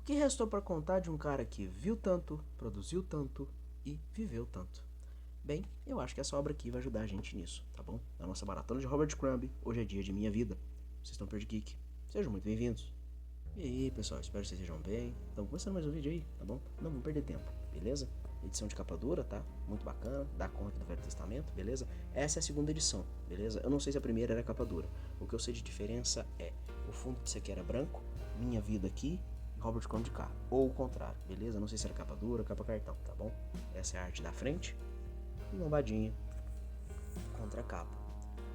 que restou para contar de um cara que viu tanto, produziu tanto e viveu tanto? Bem, eu acho que essa obra aqui vai ajudar a gente nisso, tá bom? Na nossa maratona de Robert Crumb, hoje é dia de minha vida. Vocês estão perto de Geek. Sejam muito bem-vindos. E aí, pessoal, espero que vocês estejam bem. Estamos começando mais um vídeo aí, tá bom? Não vamos perder tempo, beleza? Edição de capa dura, tá? Muito bacana, dá conta do Velho Testamento, beleza? Essa é a segunda edição, beleza? Eu não sei se a primeira era capa dura. O que eu sei de diferença é, o fundo disso aqui era branco, minha vida aqui, Robert Crumb de cá. Ou o contrário, beleza? Não sei se era capa dura, capa cartão, tá bom? Essa é a arte da frente, e lombadinha contra a capa.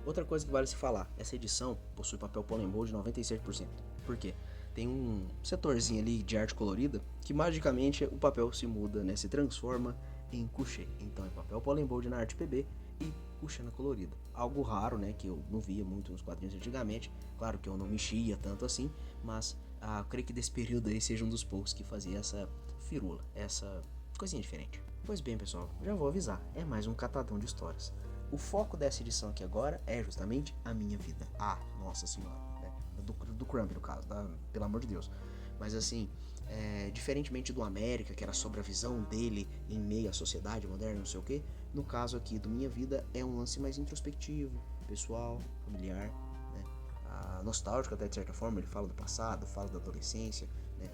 Outra coisa que vale se falar, essa edição possui papel Polembol de 96%. Por quê? Tem um setorzinho ali de arte colorida que magicamente o papel se muda, né? Se transforma em couché. Então é papel Polembol na arte PB e couché na colorida. Algo raro, né? Que eu não via muito nos quadrinhos antigamente. Claro que eu não mexia tanto assim, mas eu creio que desse período aí seja um dos poucos que fazia essa firula, essa coisinha diferente. Pois bem, pessoal, já vou avisar, é mais um catadão de histórias. O foco dessa edição aqui agora é justamente a minha vida. Nossa senhora, né? Do Crumb, no caso, tá? Pelo amor de Deus. Mas assim, diferentemente do América, que era sobre a visão dele em meio à sociedade moderna, não sei o que, no caso aqui do Minha Vida é um lance mais introspectivo, pessoal, familiar, né? Nostálgico até de certa forma, ele fala do passado, fala da adolescência, né?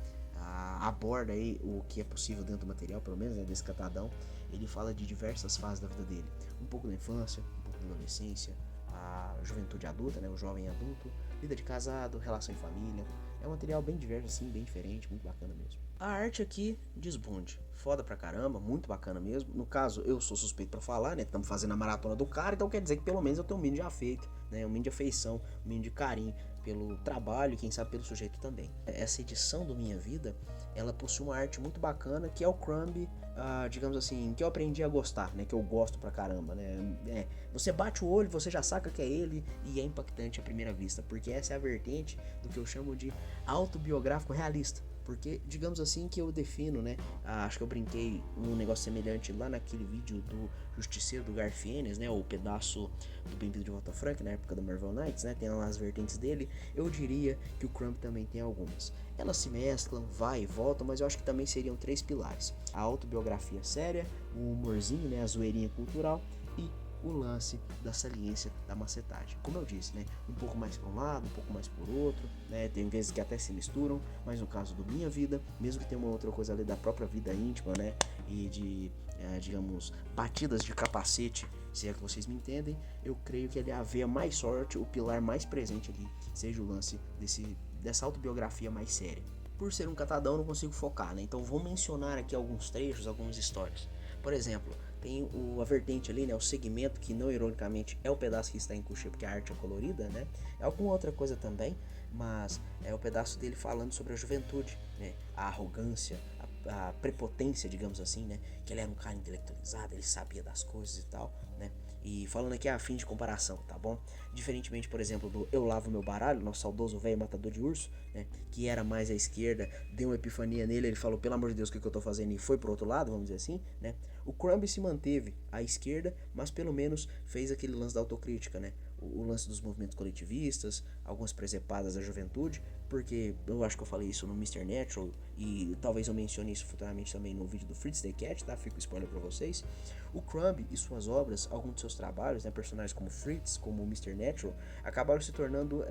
Aborda aí o que é possível dentro do material, pelo menos, né, desse catadão. Ele fala de diversas fases da vida dele, um pouco da infância, um pouco da adolescência, a juventude adulta, né, o jovem adulto, vida de casado, relação em família. É um material bem diverso assim, bem diferente, muito bacana mesmo. A arte aqui desbonde, foda pra caramba, muito bacana mesmo. No caso, eu sou suspeito pra falar, né? Estamos fazendo a maratona do cara, então quer dizer que pelo menos eu tenho um mínimo de afeito, né? Um mínimo de afeição, um mínimo de carinho pelo trabalho e quem sabe pelo sujeito também. Essa edição do Minha Vida, ela possui uma arte muito bacana que é o Crumb, digamos assim, que eu aprendi a gostar, né? Que eu gosto pra caramba, né? Você bate o olho, você já saca que é ele e é impactante à primeira vista, porque essa é a vertente do que eu chamo de autobiográfico realista. Porque, digamos assim, que eu defino, né? Acho que eu brinquei um negócio semelhante lá naquele vídeo do Justiceiro do Garfienes, né? O pedaço do Bem-vindo de Volta Frank, na época do Marvel Knights, né? Tem lá as vertentes dele. Eu diria que o Crumb também tem algumas. Elas se mesclam, vai e volta, mas eu acho que também seriam três pilares. A autobiografia séria, o humorzinho, né? A zoeirinha cultural e o lance da saliência da macetagem. Como eu disse, né? Um pouco mais para um lado, um pouco mais por outro, né? Tem vezes que até se misturam, mas no caso do Minha Vida, mesmo que tenha uma outra coisa ali da própria vida íntima, né? E de, digamos, batidas de capacete, se é que vocês me entendem, eu creio que ele é a veia mais sorte, o pilar mais presente ali, seja o lance dessa autobiografia mais séria. Por ser um catadão, eu não consigo focar, né? Então vou mencionar aqui alguns trechos, algumas histórias. Por exemplo, tem a vertente ali, né, o segmento que não ironicamente é o pedaço que está em couché porque a arte é colorida, né? É alguma outra coisa também, mas é o pedaço dele falando sobre a juventude, né? A arrogância, a prepotência, digamos assim, né? Que ele era um cara intelectualizado, ele sabia das coisas e tal, né? E falando aqui a fim de comparação, tá bom? Diferentemente, por exemplo, do Eu Lavo Meu Baralho, nosso saudoso velho matador de urso, né? Que era mais à esquerda, deu uma epifania nele, ele falou, pelo amor de Deus, o que eu tô fazendo? E foi pro outro lado, vamos dizer assim, né? O Crumb se manteve à esquerda, mas pelo menos fez aquele lance da autocrítica, né? O lance dos movimentos coletivistas, algumas presepadas da juventude, porque eu acho que eu falei isso no Mr. Natural e talvez eu mencione isso futuramente também no vídeo do Fritz the Cat, tá? Fica o spoiler pra vocês. O Crumb e suas obras, alguns de seus trabalhos, né? Personagens como Fritz, como o Mr. Natural, acabaram se tornando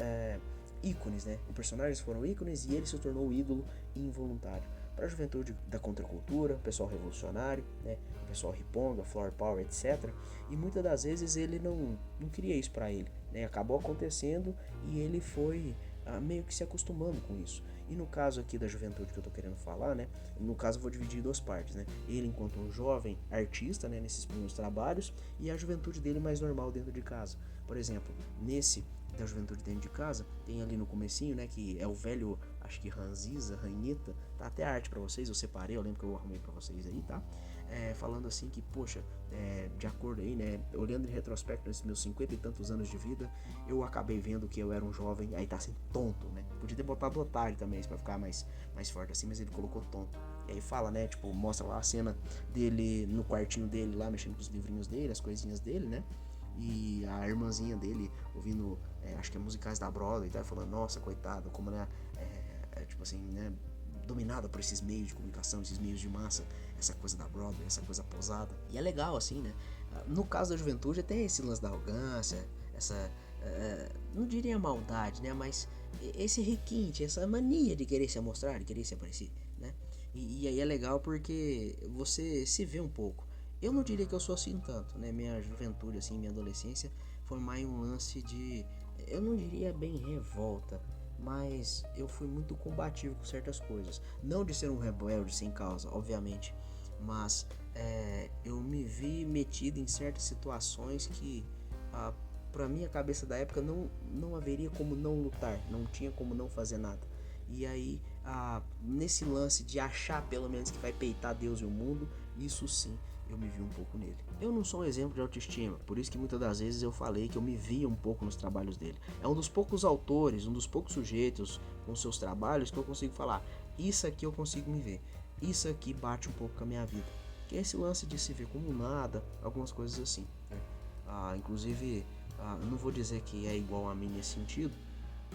ícones, né? Os personagens foram ícones e ele se tornou o ídolo involuntário para a juventude da contracultura, o pessoal revolucionário, né? O pessoal riponga, flower power, etc. E muitas das vezes ele não queria isso para ele, né? Acabou acontecendo e ele foi meio que se acostumando com isso. E no caso aqui da juventude que eu tô querendo falar, né? No caso eu vou dividir em duas partes, né? Ele enquanto um jovem artista, né? Nesses primeiros trabalhos e a juventude dele mais normal dentro de casa. Por exemplo, nesse da juventude dentro de casa, tem ali no comecinho, né, que é o velho, acho que Ranziza, Ranheta, tá até a arte pra vocês, eu separei, eu lembro que eu arrumei pra vocês aí, tá? Falando assim que, poxa, de acordo aí, né, olhando em retrospecto nesses meus 50 e tantos anos de vida, eu acabei vendo que eu era um jovem, aí tá assim, tonto, né? Podia ter botado otário também, pra ficar mais forte assim, mas ele colocou tonto. E aí fala, né, tipo, mostra lá a cena dele no quartinho dele lá, mexendo com os livrinhos dele, as coisinhas dele, né? E a irmãzinha dele ouvindo, acho que é musicais da Broadway, tá? Falando, nossa, coitado, como, né, tipo assim, né, dominada por esses meios de comunicação, esses meios de massa, essa coisa da Broadway, essa coisa posada. E é legal, assim, né? No caso da juventude tem esse lance da arrogância, essa, não diria maldade, né? Mas esse requinte, essa mania de querer se mostrar, de querer se aparecer, né? E aí é legal porque você se vê um pouco. Eu não diria que eu sou assim tanto, né? Minha juventude, assim, minha adolescência foi mais um lance de, eu não diria bem revolta, mas eu fui muito combativo com certas coisas. Não de ser um rebelde sem causa, obviamente, mas eu me vi metido em certas situações que, pra minha cabeça da época, não haveria como não lutar, não tinha como não fazer nada. E aí, nesse lance de achar pelo menos que vai peitar Deus e o mundo, isso sim, eu me vi um pouco nele. Eu não sou um exemplo de autoestima, por isso que muitas das vezes eu falei que eu me via um pouco nos trabalhos dele. É um dos poucos autores, um dos poucos sujeitos com seus trabalhos que eu consigo falar, isso aqui eu consigo me ver, isso aqui bate um pouco com a minha vida. Que é esse lance de se ver como nada, algumas coisas assim, né? Inclusive, eu não vou dizer que é igual a mim nesse sentido,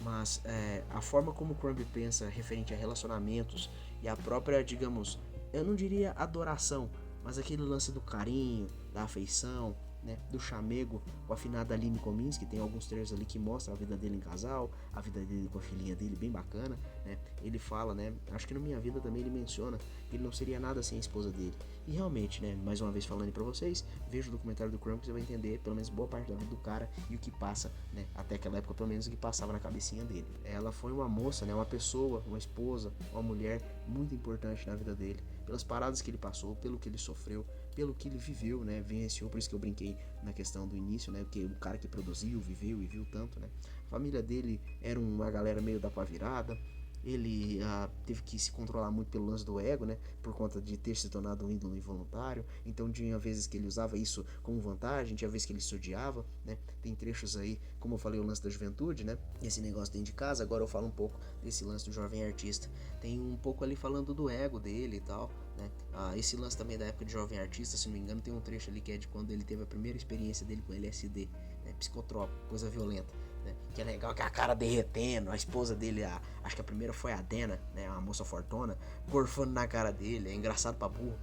mas a forma como o Crumb pensa referente a relacionamentos e a própria, digamos, eu não diria adoração, mas aquele lance do carinho, da afeição, né, do chamego, o afinado Aline Kominsky, tem alguns trechos ali que mostram a vida dele em casal, a vida dele com a filhinha dele, bem bacana, né? Ele fala, né, acho que no Minha Vida também ele menciona que ele não seria nada sem a esposa dele. E realmente, né, mais uma vez falando pra vocês, veja o documentário do Crumb que você vai entender pelo menos boa parte da vida do cara e o que passa, né, até aquela época pelo menos o que passava na cabecinha dele. Ela foi uma moça, né, uma pessoa, uma esposa, uma mulher muito importante na vida dele, pelas paradas que ele passou, pelo que ele sofreu, pelo que ele viveu, né, vivenciou, por isso que eu brinquei na questão do início, né, porque o cara que produziu, viveu e viu tanto, né, a família dele era uma galera meio da pá virada, ele teve que se controlar muito pelo lance do ego, né, por conta de ter se tornado um ídolo involuntário, então tinha vezes que ele usava isso como vantagem, tinha vezes que ele se odiava, né, tem trechos aí, como eu falei, o lance da juventude, né, esse negócio dentro de casa, agora eu falo um pouco desse lance do jovem artista, tem um pouco ali falando do ego dele e tal, né? Esse lance também da época de jovem artista, se não me engano, tem um trecho ali que é de quando ele teve a primeira experiência dele com LSD, né? Psicotrópico, coisa violenta, né? Que é legal, que a cara derretendo, a esposa dele, acho que a primeira foi a Dana, né? Uma moça fortuna, gorfando na cara dele, é engraçado pra burro.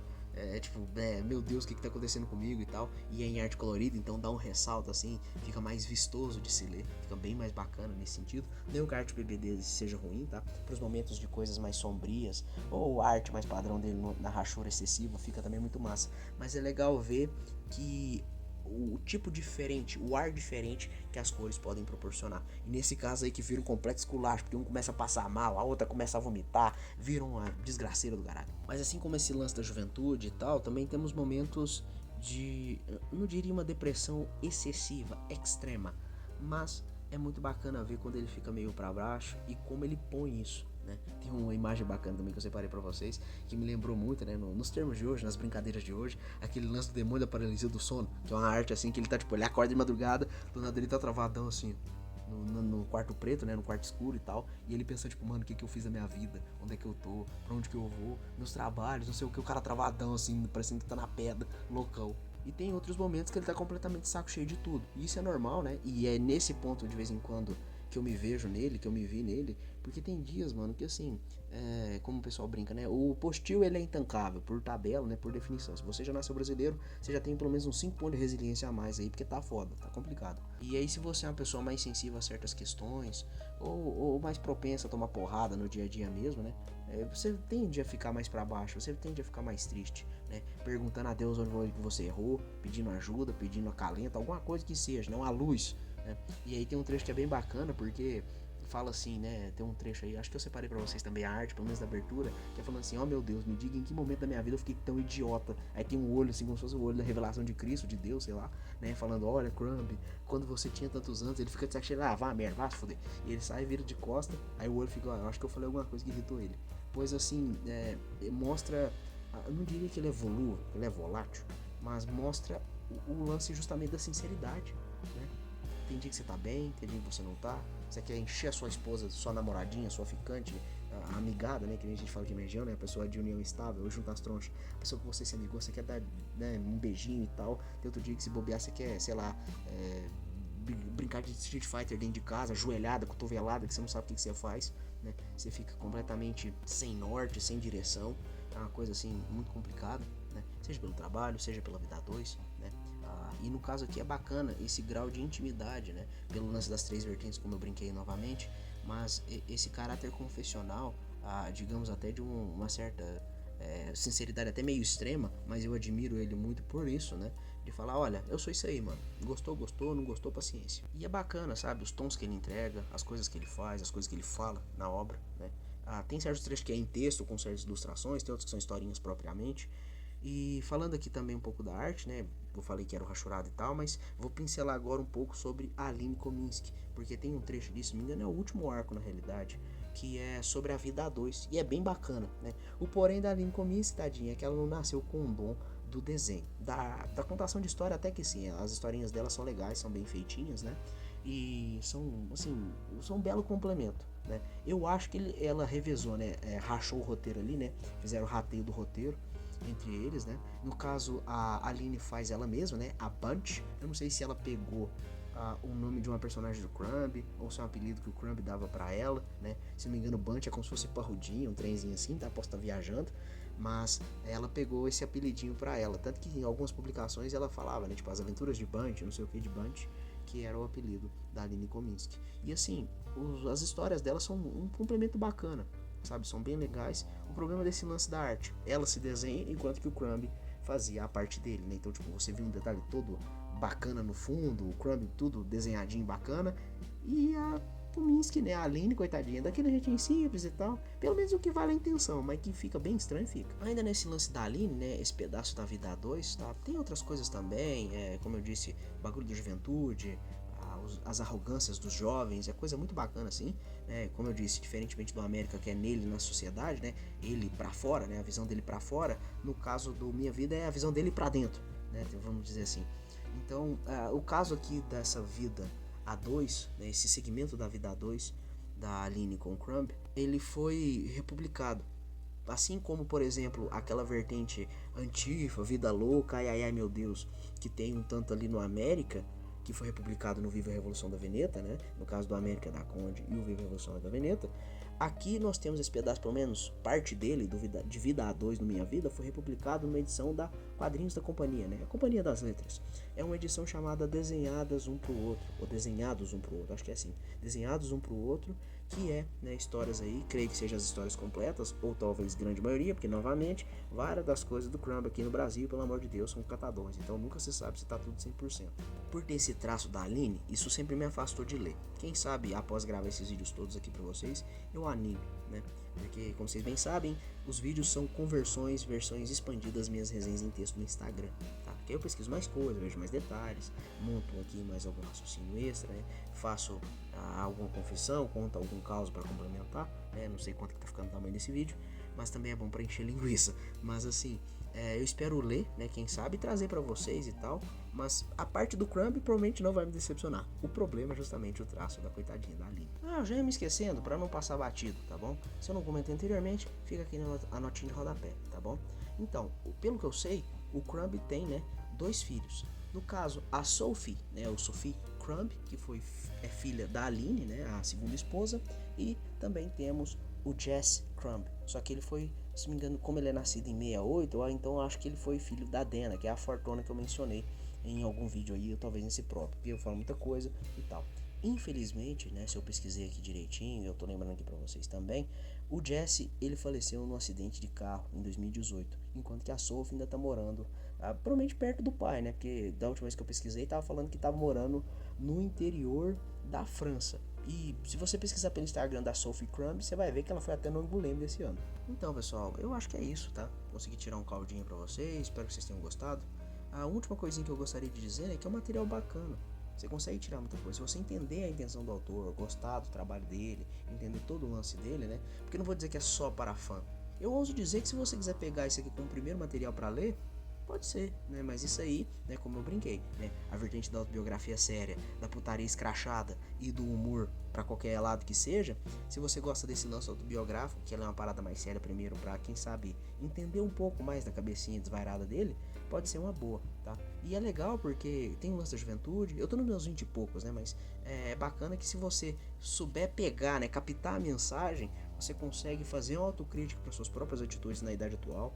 Tipo, meu Deus, o que tá acontecendo comigo e tal. E é em arte colorida, então dá um ressalto assim, fica mais vistoso de se ler, fica bem mais bacana nesse sentido. Nem que a arte BBD seja ruim, tá? Para os momentos de coisas mais sombrias, ou a arte mais padrão dele na rachura excessiva, fica também muito massa. Mas é legal ver que o tipo diferente, o ar diferente que as cores podem proporcionar. E nesse caso aí que vira um complexo esculacho, porque um começa a passar mal, a outra começa a vomitar, vira uma desgraceira do caralho. Mas assim como esse lance da juventude e tal, também temos momentos de, não diria uma depressão excessiva, extrema, mas é muito bacana ver quando ele fica meio pra baixo e como ele põe isso, né? Tem uma imagem bacana também que eu separei pra vocês, que me lembrou muito, né, nos termos de hoje, nas brincadeiras de hoje, aquele lance do demônio da paralisia do sono, que é uma arte assim, que ele tá, tipo, ele acorda de madrugada, do nada ele tá travadão assim, no quarto preto, né, no quarto escuro e tal, e ele pensa, tipo, mano, o que que eu fiz da minha vida, onde é que eu tô, pra onde que eu vou, meus trabalhos, não sei o que, o cara travadão assim, parecendo que tá na pedra, loucão. E tem outros momentos que ele tá completamente saco cheio de tudo. E isso é normal, né? E é nesse ponto, de vez em quando, que eu me vejo nele, que eu me vi nele. Porque tem dias, mano, que assim, como o pessoal brinca, né? O postil, ele é intancável, por tabela, né? Por definição. Se você já nasceu brasileiro, você já tem pelo menos uns 5 pontos de resiliência a mais aí, porque tá foda, tá complicado. E aí, se você é uma pessoa mais sensível a certas questões, ou mais propensa a tomar porrada no dia a dia mesmo, né? Você tende a ficar mais pra baixo, você tende a ficar mais triste, né? Perguntando a Deus onde você errou, pedindo ajuda, pedindo acalento, alguma coisa que seja, não a luz, né? E aí tem um trecho que é bem bacana, porque fala assim, né? Tem um trecho aí, acho que eu separei pra vocês também a arte, pelo menos da abertura, que é falando assim, ó, meu Deus, me diga em que momento da minha vida eu fiquei tão idiota. Aí tem um olho, assim, como se fosse o olho da revelação de Cristo, de Deus, sei lá, né? Falando, olha, Crumb, quando você tinha tantos anos, ele fica de saco cheio, vá merda, vá se fuder. E ele sai, vira de costa, aí o olho fica, eu acho que eu falei alguma coisa que irritou ele. Pois assim, mostra, eu não diria que ele é volúvel, ele é volátil, mas mostra o lance justamente da sinceridade, né? Tem dia que você tá bem, tem dia que você não tá. Você quer encher a sua esposa, sua namoradinha, sua ficante, a amigada, né? Que nem a gente fala que é região, né? A pessoa de união estável, ou juntar as tronchas. A pessoa que você se amigou, você quer dar, né, um beijinho e tal. Tem outro dia que se bobear, você quer, sei lá, brincar de Street Fighter dentro de casa, ajoelhada, cotovelada, que você não sabe o que você faz, né? Você fica completamente sem norte, sem direção, é uma coisa assim muito complicada, né? Seja pelo trabalho, seja pela vida a dois, né? E no caso aqui é bacana esse grau de intimidade, né? Pelo lance das 3 vertentes, como eu brinquei novamente, mas esse caráter confessional, digamos até de uma certa sinceridade até meio extrema, mas eu admiro ele muito por isso, né? De falar, olha, eu sou isso aí, mano. Gostou, gostou, não gostou, paciência. E é bacana, sabe? Os tons que ele entrega, as coisas que ele faz, as coisas que ele fala na obra, né? Tem certos trechos que é em texto, com certas ilustrações, tem outros que são historinhas propriamente. E falando aqui também um pouco da arte, né? Eu falei que era o Rachurado e tal, mas vou pincelar agora um pouco sobre a Aline Kominsky, porque tem um trecho disso, se não me engano é o último arco na realidade, que é sobre a vida a dois, e é bem bacana, né? O porém da Aline Kominsky, tadinha, é que ela não nasceu com o dom do desenho, da contação de história até que sim, as historinhas dela são legais, são bem feitinhas, né? E são, assim, são um belo complemento, né? Eu acho que ela revezou, né? Rachou o roteiro ali, né? Fizeram o rateio do roteiro entre eles, né? No caso, a Aline faz ela mesma, né? A Bunch. Eu não sei se ela pegou o nome de uma personagem do Crumb, ou se é um apelido que o Crumb dava pra ela, né? Se não me engano, Bunch é como se fosse parrudinho, um trenzinho assim, tá? Posso estar viajando, mas ela pegou esse apelidinho pra ela. Tanto que em algumas publicações ela falava, né? Tipo, As Aventuras de Bunch, não sei o que de Bunch, que era o apelido da Aline Kominsky. E assim, as histórias dela são um complemento bacana, sabe? São bem legais. O problema desse lance da arte, ela se desenha enquanto que o Crumb fazia a parte dele, né? Então, tipo, você viu um detalhe todo bacana no fundo, o Crumb tudo desenhadinho bacana, e a Kominsky, né? A Aline, coitadinha, daquele jeitinho simples e tal. Pelo menos o que vale a intenção, mas que fica bem estranho, fica. Ainda nesse lance da Aline, né? Esse pedaço da vida a dois, tá? Tem outras coisas também, como eu disse, bagulho da juventude, as arrogâncias dos jovens, é coisa muito bacana assim, né? Como eu disse, diferentemente do América, que é nele na sociedade, né? Ele pra fora, né? A visão dele pra fora. No caso do Minha Vida é a visão dele pra dentro, né? Vamos dizer assim. Então, o caso aqui dessa vida a dois, né? Esse segmento da vida a dois da Aline com o Crumb, ele foi republicado. Assim como, por exemplo, aquela vertente Antifa, Vida Louca, ai ai ai meu Deus, que tem um tanto ali no América, que foi republicado no Viva a Revolução da Veneta, né? No caso do América da Conde e o Viva a Revolução da Veneta. Aqui nós temos esse pedaço, pelo menos parte dele, de Vida a 2 no Minha Vida, foi republicado numa edição da Quadrinhos da Companhia, né? A Companhia das Letras. É uma edição chamada Desenhadas Um Pro Outro, ou Desenhados Um Pro Outro, acho que é assim. Desenhados Um Pro Outro, que é, né, histórias aí, creio que sejam as histórias completas, ou talvez grande maioria, porque novamente, várias das coisas do Crumb aqui no Brasil, pelo amor de Deus, são catadões, então nunca se sabe se tá tudo 100%. Por ter esse traço da Aline, isso sempre me afastou de ler. Quem sabe, após gravar esses vídeos todos aqui pra vocês, eu anime, né? Porque, como vocês bem sabem, os vídeos são conversões, versões expandidas das minhas resenhas em texto no Instagram, tá? Porque eu pesquiso mais coisas, vejo mais detalhes, monto aqui mais algum raciocínio extra, né? Faço alguma confissão, conto algum caos para complementar, né? Não sei quanto que tá ficando o tamanho desse vídeo, mas também é bom para encher linguiça. Mas assim, eu espero ler, né? Quem sabe trazer para vocês e tal. Mas a parte do Crumb provavelmente não vai me decepcionar. O problema é justamente o traço da coitadinha da Aline. Eu já ia me esquecendo para não passar batido, tá bom? Se eu não comentei anteriormente, fica aqui a notinha de rodapé, tá bom? Então, pelo que eu sei, o Crumb tem, né, 2 filhos. No caso, a Sophie, né, o Sophie Crumb, que é filha da Aline, né, a segunda esposa, e também temos o Jesse Crumb. Só que ele foi, se não me engano, como ele é nascido em 68, então eu acho que ele foi filho da Dana, que é a fortuna que eu mencionei em algum vídeo aí, ou talvez nesse próprio, porque eu falo muita coisa e tal. Infelizmente, né, se eu pesquisei aqui direitinho, eu tô lembrando aqui pra vocês também, o Jesse, ele faleceu num acidente de carro em 2018, enquanto que a Sophie ainda tá morando, provavelmente perto do pai, né, porque da última vez que eu pesquisei, tava falando que tava morando no interior da França. E se você pesquisar pelo Instagram da Sophie Crumb, você vai ver que ela foi até no Angoulême desse ano. Então, pessoal, eu acho que é isso, tá? Consegui tirar um caldinho pra vocês, espero que vocês tenham gostado. A última coisinha que eu gostaria de dizer é que é um material bacana. Você consegue tirar muita coisa. Se você entender a intenção do autor, gostar do trabalho dele, entender todo o lance dele, né? Porque eu não vou dizer que é só para fã. Eu ouso dizer que se você quiser pegar isso aqui como primeiro material para ler, Pode ser, né? Mas isso aí, né, como eu brinquei, né? A vertente da autobiografia séria, da putaria escrachada e do humor para qualquer lado que seja, se você gosta desse lance autobiográfico, que ela é uma parada mais séria primeiro, pra quem sabe entender um pouco mais da cabecinha desvairada dele, pode ser uma boa, tá? E é legal porque tem um lance da juventude, eu tô nos meus 20 e poucos, né? Mas é bacana que se você souber pegar, né, captar a mensagem, você consegue fazer uma autocrítica para suas próprias atitudes na idade atual,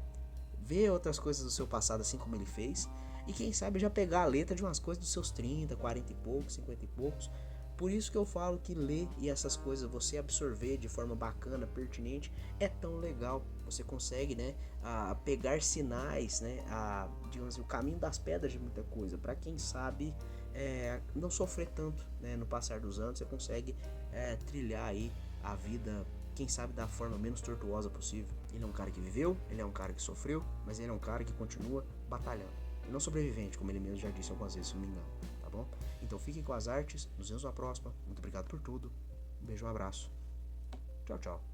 ver outras coisas do seu passado assim como ele fez, e quem sabe já pegar a letra de umas coisas dos seus 30, 40 e poucos, 50 e poucos. Por isso que eu falo que ler e essas coisas, você absorver de forma bacana, pertinente, é tão legal. Você consegue, né, pegar sinais, né, digamos assim, o caminho das pedras de muita coisa. Para quem sabe não sofrer tanto, né, no passar dos anos, você consegue trilhar aí a vida, quem sabe da forma menos tortuosa possível. Ele é um cara que viveu, ele é um cara que sofreu, mas ele é um cara que continua batalhando. E não sobrevivente, como ele mesmo já disse algumas vezes, se não me engano, tá bom? Então fiquem com as artes, nos vemos na próxima. Muito obrigado por tudo. Um beijo, um abraço. Tchau, tchau.